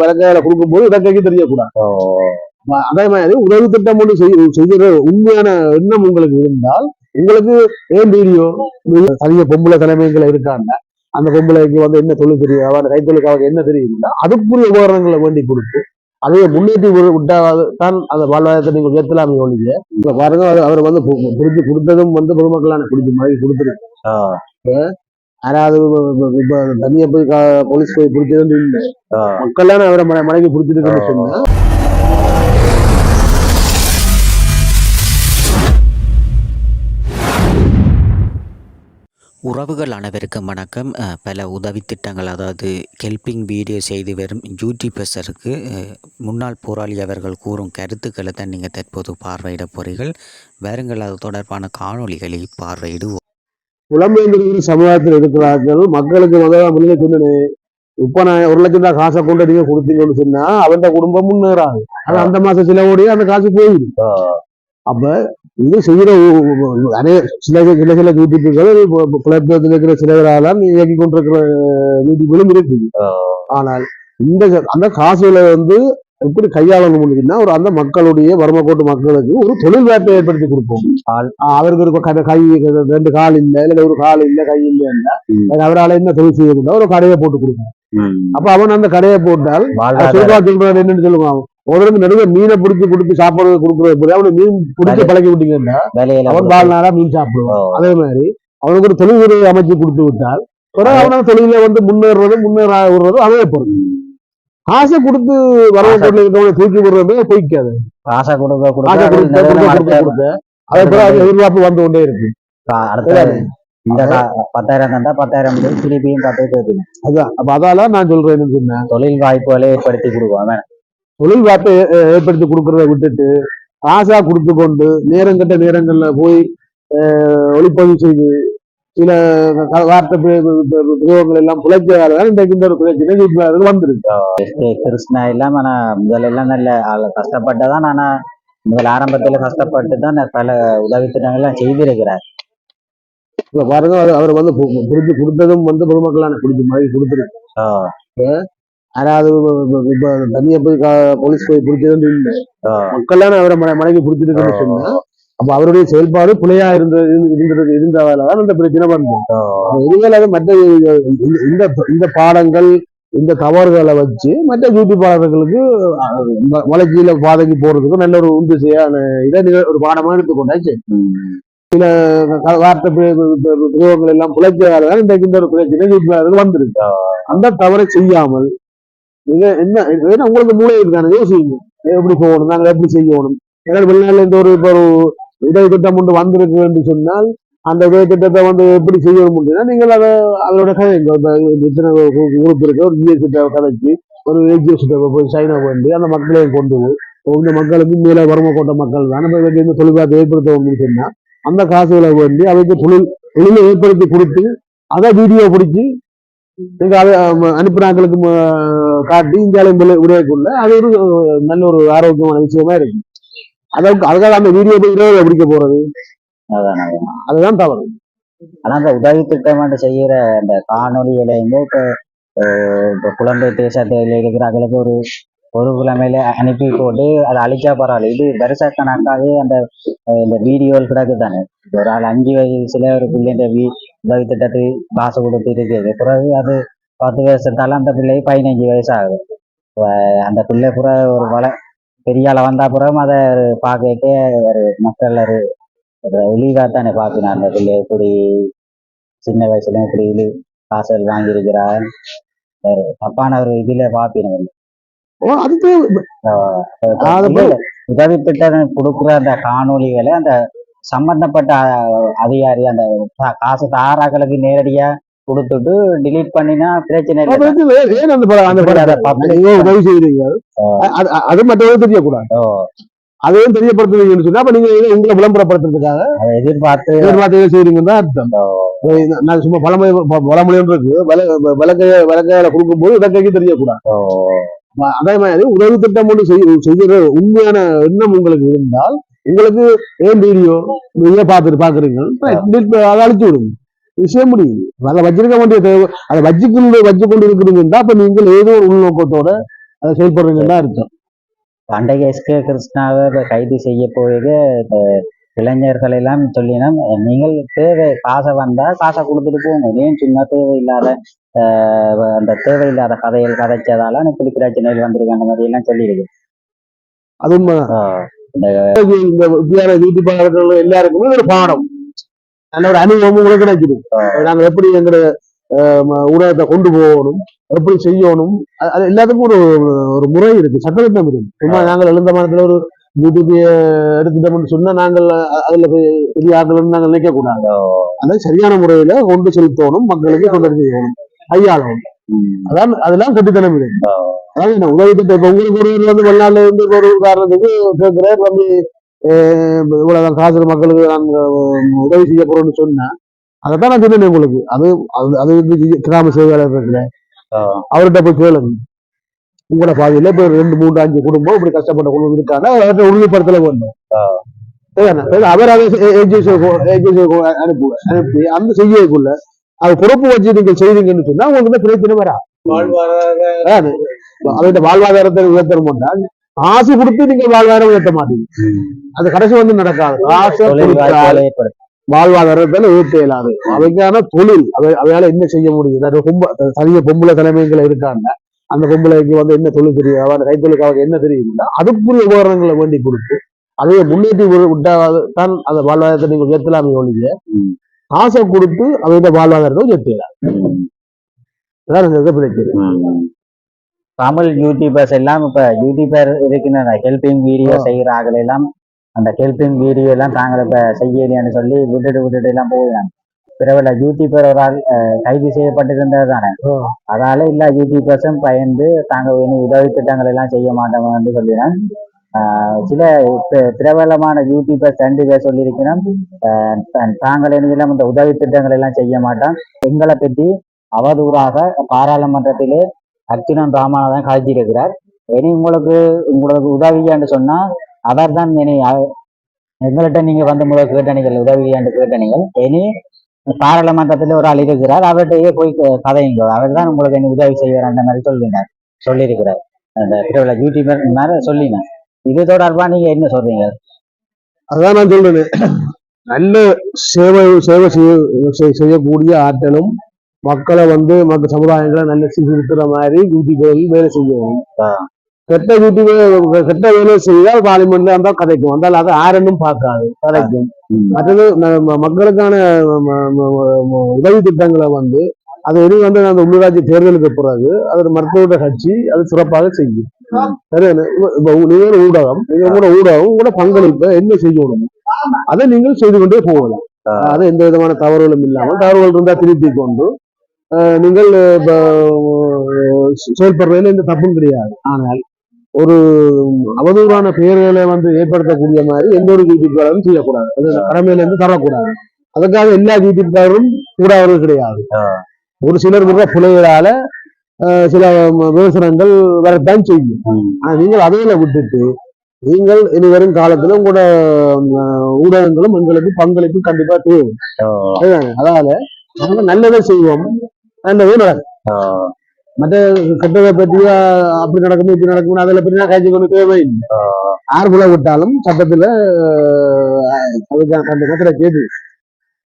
விளக்கையில கொடுக்கும்போது இடக்கைக்கு தெரியக்கூடாது. அதே மாதிரி உதவி திட்டம் ஒன்று செய்கிற உண்மையான எண்ணம் உங்களுக்கு இருந்தால் உங்களுக்கு ஏன் வீடியோ தனிய பொம்பளை தலைமைகளை இருக்காங்க, அந்த பொம்பளைக்கு வந்து என்ன தொழில் தெரியும், அவன் கைத்தொழிலுக்கு என்ன தெரியுங்களா அதுக்குரிய உபகரணங்களை வேண்டி கொடுத்து அதையே முன்னேற்றி விட்டால் தான் அந்த வாழ்வாதாரத்தை நீங்க உயர்த்தலாமே ஒழிய இப்ப பாருங்க அவர் வந்து புரிஞ்சு கொடுத்ததும் வந்து பொதுமக்களான பிடிச்ச மாதிரி கொடுத்துருக்கு. யாராவது இப்ப தனியா போய் போலீஸ் போய் பிடிச்சது இல்லை, மக்கள் அவரை மனைவி பிடிச்சிருக்குன்னு சொன்னா. உறவுகள் அனைவருக்கும் வணக்கம். பல உதவி திட்டங்கள் அதாவது ஹெல்பிங் வீடியோ செய்து வரும் யூடியூபர்ஸருக்கு முன்னாள் போராளி அவர்கள் கூறும் கருத்துக்களை தான் நீங்கள் தற்போது பார்வையிட போறீர்கள். வேறுங்கள் அது தொடர்பான காணொலிகளை பார்வையிடுவோம். புலம்பெயர்ந்த சமுதாயத்தில் இருக்கிறார்கள் மக்களுக்கு முதல்ல சொன்னேன், இப்ப நான் 1 லட்சம் ரூபாய் காசை கொண்டு நீங்க கொடுத்தீங்கன்னு சொன்னா அவன் குடும்பம் முன்னேறாது. அது அந்த மாசம் சிலவோடய அந்த காசு போயிடும். அப்ப இது செய்யற சில யூடியூப்புகள் புலப்பெயர்த்தில் இருக்கிற சிலவரால இயக்கி கொண்டிருக்கிற யூடியூப்களும் இருக்குது. ஆனால் அந்த காசுகளை வந்து எப்படி கையாளணும் அப்படின்னா அந்த மக்களுடைய வறுமைக்கோட்டு மக்களுக்கு ஒரு தொழில் வாய்ப்பை ஏற்படுத்தி கொடுப்போம். அவருக்கு ஒரு கை 2 கால் இல்லை, இல்ல ஒரு கால் இல்லை, கை இல்லைன்னா அவரால் என்ன தொழில் செய்ய முடியும், ஒரு கடையை போட்டு கொடுக்கணும். அப்ப அவன் அந்த கடையை போட்டால் சொல்றாரு என்னன்னு சொல்லுவான், உடனே நிறைய மீனை பிடிச்சி கொடுத்து சாப்பிடுறது கொடுக்குறது, அவனை மீன் பிடிச்சி பழக்கி விட்டீங்கன்னா அவன் வாழ்நாளா மீன் சாப்பிடுவான். அதே மாதிரி அவனுக்கு ஒரு தொழில் அமைச்சு கொடுத்து விட்டால் அவனால தொழில வந்து முன்னேறதும் அமையப்படும். காசை கொடுத்து வரவு தூக்கி விடுறதே பொய்க்காது. காசை கொடுக்க அதே போல எதிர்பார்ப்பு வந்து கொண்டே இருக்கு. இந்த 10,000 தந்தா 10,000 திருப்பியும் 10 அதான். அப்ப அதால நான் சொல்றேன்னு சொன்னேன், தொழில் வாய்ப்புகளை ஏற்படுத்தி கொடுக்குவாங்க. தொழில் வாய்ப்பை ஏற்படுத்தி கொடுக்கறத விட்டுட்டு காசா கொடுத்து கொண்டு நேரங்கட்ட நேரங்கள்ல போய் ஒளிப்பதிவு செய்து சில வார்த்தை பிரயோகங்கள் எல்லாம் புழைக்காதான் இன்றைக்கு இந்த ஒரு பிரச்சனை வந்துருக்கு. கிருஷ்ணா இல்லாம ஆனா முதல்ல எல்லாம் நல்ல கஷ்டப்பட்டதான். ஆனா முதல் ஆரம்பத்துல கஷ்டப்பட்டு தான் பல உதவி திட்டங்கள்லாம் செய்திருக்கிறார். இப்ப பாருங்க அவர் வந்து புரிஞ்சு கொடுத்ததும் வந்து பொதுமக்களான பிடிச்ச மாதிரி கொடுத்துருக்கு. யாராவது இப்ப தனியா போய் போலீஸ் போய் பிடிச்சது இல்லை, மக்கள் அவரை மனைவி பிடிச்சிருக்குன்னு சொன்னா அப்ப அவருடைய செயல்பாடு பிழையா இருந்ததாலதான் இந்த பிரச்சனை வந்தோம். இதுவே மற்ற இந்த பாடங்கள் இந்த தவறுகளை வச்சு மற்ற யூடியூபாளர்களுக்கு வளர்ச்சியில பாதைக்கு போறதுக்கு நல்ல ஒரு உந்துசையான இதை ஒரு பாடமா எடுத்துக்கொண்டாச்சு. சில வார்த்தை பிரயோகங்கள் எல்லாம் பிழைச்சதாலதான் இந்த ஒரு பிரச்சனை யூடியூபாளர்கள் வந்திருக்கு. அந்த தவறை செய்யாமல் நீங்க என்ன உங்களுக்கு மூளை இருக்கான யோசிங்க, எப்படி போகணும், நாங்கள் எப்படி செய்யணும். ஏன்னா வெளிநாட்டுல இந்த ஒரு உதவி திட்டம் ஒன்று வந்திருக்கு என்று சொன்னால் அந்த உதவி திட்டத்தை வந்து எப்படி செய்யணும் அப்படின்னா நீங்கள் அதோட கதைங்க இத்தனை குரூப் இருக்கு, ஒரு ஜிஎஸ்டி கதைச்சு ஒரு ஏஜிஎஸ்டி போய் சைனா வேண்டி அந்த மக்களையும் கொண்டு போய் இந்த மக்களுக்கு மேலே வறுமை கொண்ட மக்கள் தான் நம்ம இந்த தொழில்பாட்டை ஏற்படுத்தணும்னு சொன்னா அந்த காசுகளை வேண்டி அதுக்கு தொழிலை ஏற்படுத்தி கொடுத்து அதை வீடியோ பிடிச்சி நீங்க அதை அனுப்புறாங்களுக்கு காட்டி இந்தியாவிலும் விடையக்குள்ள அது ஒரு நல்ல ஒரு ஆரோக்கியமான விஷயமா இருக்கு. அதுக்காக அந்த வீடியோ போய் பிடிக்க போறது அதுதான் தவறு. ஆனா அந்த உதவி திட்டம் செய்யற அந்த காணொலியில இப்ப புலம்பெயர் தேசத்துல இருக்கிறாங்களுக்கு ஒரு கிழமையில அனுப்பி போட்டு அதை அழிச்சா பரவாயில்ல. இது வருஷ கணக்காவே இந்த வீடியோவில் கிடக்கு தானே. ஒரு ஆள் 5 வயசுல ஒரு பிள்ளை இந்த உதவி திட்டத்துக்கு காசு கொடுத்து இருக்குது. பிறகு அது 10 வருஷத்தால அந்த பிள்ளைக்கு 15 வயசு ஆகுது. அந்த பிள்ளை புற ஒரு பெரிய ஆளை வந்தா புறம் அதை பார்க்க ஒரு மக்கள் ஒரு ஒளிகாத்தானே பார்க்கணும். அந்த பிள்ளை இப்படி சின்ன வயசுல இப்படி காசு வாங்கியிருக்கிறார் தப்பான ஒரு இதுல பார்ப்பினோம். உதவி திட்டம் கொடுக்குற அந்த காணொலிகளை அந்த சம்பந்தப்பட்ட அதிகாரி அந்த காசு தாராக்களுக்கு நேரடியா கொடுத்துட்டு டிலீட் பண்ணினா பிரச்சனை உதவி செய்யறீங்க அது மற்றவங்க தெரியக்கூடாது. அதையும் தெரியப்படுத்துவீங்கன்னு சொன்னா அப்ப நீங்க உங்களை விளம்பரப்படுத்துறதுக்காக எதிர்பார்த்து செய்றீங்கன்னு தான் அர்த்தம். நான் சும்மா பழமொழின்னு இருக்கு, விளக்கையில கொடுக்கும்போது இடக்கைக்கு தெரியக்கூடாது. அதே மாதிரி உதவி திட்டம் ஒன்று செய்கிற உண்மையான எண்ணம் உங்களுக்கு இருந்தால் உங்களுக்கு ஏன் வீடியோ நீங்க பாக்குறீங்க அதை அழிச்சு விடுங்க. விஷயம் முடியுது. அதை வச்சிருக்க வேண்டிய தேவை, அதை வச்சு கொண்டு இருக்கிறீங்கன்னா அப்ப நீங்கள் ஏதோ ஒரு உள்நோக்கத்தோட அதை செயல்படுறீங்கன்னா அர்த்தம். அன்றைக்கு எஸ்கே கிருஷ்ணாவை கைது செய்ய போயது இளைஞர்கள் எல்லாம் சொல்லினா, நீங்கள் தேவை காசை வந்தா காசை கொடுத்துட்டு போங்க, ஏன் சும்மா தேவையில்லாத அந்த தேவையில்லாத கதைகள் கதைச்சதால இப்படி பிரச்சனைகள் வந்திருக்கு அந்த மாதிரி எல்லாம் சொல்லியிருக்கு. அது இந்த வித்தியான வீட்டுப்பாளர்கள் எல்லாருக்குமே ஒரு பாடம், நல்ல ஒரு அனுபவம் உங்களுக்கு கிடைக்குது. நாங்க எப்படி எங்களோட ஊடகத்தை கொண்டு போகணும், எப்படி செய்யணும், அது எல்லாத்துக்கும் ஒரு ஒரு முறை இருக்கு, சட்டத்திட்டம் இருக்கு. சும்மா நாங்கள் எழுந்த மாதத்துல ஒரு யூடியூப் எடுத்துட்டோம்னு சொன்னா நாங்கள் அதுல பெரிய ஆட்கள் நாங்கள் நினைக்க கூடாது. அதாவது சரியான முறையில கொண்டு செலுத்தணும், மக்களுக்கு கொண்டு செய்யணும், கையாளணும். அதான் அதெல்லாம் கட்டித்தனம் இருக்கு. அதாவது என்ன உதவி திட்டம், இப்ப உங்களுக்கு ஒருவர் வந்து வெளிநாட்டுல இருந்து ஒரு உதாரணத்துக்கு கேட்கிறேன், தம்பி இவ்வளவுதான் காசு மக்களுக்கு நான் உதவி செய்ய போறோம்னு சொன்னா அதைத்தான் நான் சொன்னேன் உங்களுக்கு. அது அது கிராம சேவையாளர் இருக்கிறேன், அவர்கிட்ட போய் கேளுங்க. உங்களோட பாதையில இப்ப 2, 3, 5 குடும்பம் இப்படி கஷ்டப்பட்ட குடும்பம் இருக்காங்க, அவர்கிட்ட உறுதிப்படுத்தல வேண்டும். அவர் அதை அனுப்பி அந்த செய்யக்குள்ள அது பொறுப்பு வச்சு நீங்கள் செய்வீங்கன்னு சொன்னா உங்களுக்கு பிரச்சனை வரா. அவருடைய வாழ்வாதாரத்தை உயர்த்தணும், காசு கொடுத்து நீங்க வாழ்வாதாரம் உயர்த்த மாட்டீங்க, அது கடைசி வந்து நடக்காது. காசு வாழ்வாதாரத்துல உயர்த்த இயலாது. அவைக்கான தொழில் அவையால என்ன செய்ய முடியும்? தனிய பொம்பளை தலைமைகளை இருக்காங்க, அந்த பொம்பளைக்கு வந்து என்ன தொழில் தெரியும், அவன் கைத்தொழிலுக்கு அவருக்கு என்ன தெரியும்னா அதுக்குரிய உபகரணங்களை வேண்டி கொடுத்து அதையே முன்னேற்றி விட்டாதான் அந்த வாழ்வாதாரத்தை நீங்க உயர்த்தலாமே ஒழிய காசை கொடுத்து அவையோட வாழ்வாதாரத்தை உயர்த்தலாம். பிரச்சனை. தமிழ் யூடியூபர்ஸ் எல்லாம் இப்ப யூடியூபர் இருக்கின்ற ஹெல்பிங் வீடியோ செய்கிற ஆகல எல்லாம் அந்த ஹெல்பிங் வீடியோ எல்லாம் தாங்களை இப்ப செய்யலையான்னு சொல்லி விட்டுட்டு எல்லாம் போயிடலாம். பிறகு யூடியூபர் ஒரு ஆள் கைது செய்யப்பட்டிருந்தது தானே, அதால எல்லா யூடியூபர்ஸும் பயந்து தாங்க உதவி திட்டங்கள் எல்லாம் செய்ய மாட்டோம்னு சொல்லினான். சில பிரபலமான யூடியூபர்ஸ் 2 பேர் சொல்லியிருக்கிறோம், தாங்கள் எல்லாம் இந்த உதவி திட்டங்கள் எல்லாம் செய்ய மாட்டான், எங்களை பற்றி அவதூறாக பாராளுமன்றத்திலே அர்ச்சுனன் ராமநாதன் கழிச்சிருக்கிறார். இனி உங்களுக்கு உதவியான்னு சொன்னா அவர் தான் எங்கள்கிட்ட நீங்க வந்து முதல் கேட்டணிகள் உதவியாண்டு கேட்டணிகள், இனி பாராளுமன்றத்தில் ஒரு ஆள் இருக்கிறார், அவர்கிட்டயே போய் கதையுங்க, அவர் தான் உங்களுக்கு என்ன உதவி செய்வார் அந்த மாதிரி சொல்லியிருக்கிறார். அந்த பிரபல யூடியூபர் மாதிரி சொல்லினேன். இது தொடர்பா நீங்க என்ன சொல்றீங்க? அதான் நான் சொல்றேன், நல்ல சேவை செய்யக்கூடிய ஆற்றலும் மக்களை வந்து மற்ற சமுதாயங்களை நல்ல சீர்திருத்துற மாதிரி யூடியூபர்கள் வேலை செய்யணும். கெட்ட வேலை செய்தால் பார்லிமெண்ட்ல இருந்தால் கதைக்கும், வந்தால் அதை ஆரண்டும் பார்க்காது, கதைக்கும். மற்றது மக்களுக்கான உதவி திட்டங்களை வந்து அது இனி வந்து அந்த உள்ளூராட்சி தேர்தலுக்கு பிறகு அது மருத்துவ கட்சி அது சிறப்பாக செய்யும். நீங்க ஊடகம், உங்களோட பங்களிப்பை என்ன செய்யணும் அதை நீங்கள் செய்து கொண்டே போகலாம். அது எந்த விதமான தவறுகளும் இல்லாமல், தவறுகள் இருந்தா திருத்தி கொண்டு நீங்கள் செயல்படுறதுல எந்த தப்பும் கிடையாது. ஆனால் ஒரு அவதூறான பெயர்களை வந்து ஏற்படுத்தக்கூடிய மாதிரி எந்த ஒரு யூடியூப்காரரும் செய்யக்கூடாது, அது கடமையில இருந்து தரக்கூடாது. அதுக்காக எல்லா யூடியூப்காரரும் கூடாதவர்கள் கிடையாது. ஒரு சிலர் கூட பிள்ளைகளால சில விமர்சனங்கள் வரத்தான் செய்யும். ஆனா நீங்கள் அதையில விட்டுட்டு நீங்கள் இனி வரும் காலத்துல உங்களோட ஊடகங்களும் எங்களுக்கு பங்களிப்பு கண்டிப்பா தேவை. அதனால நாங்க நல்லதை செய்வோம், நல்லதே நடக்கும். மற்ற கெட்டதை பற்றியா அப்படி நடக்கும் இப்படி நடக்கும் அதில் பற்றினா காய்ச்சி கொண்டு தேவையில்லை. ஆறுபுல விட்டாலும் சட்டத்துல அதுக்கான கேட்டு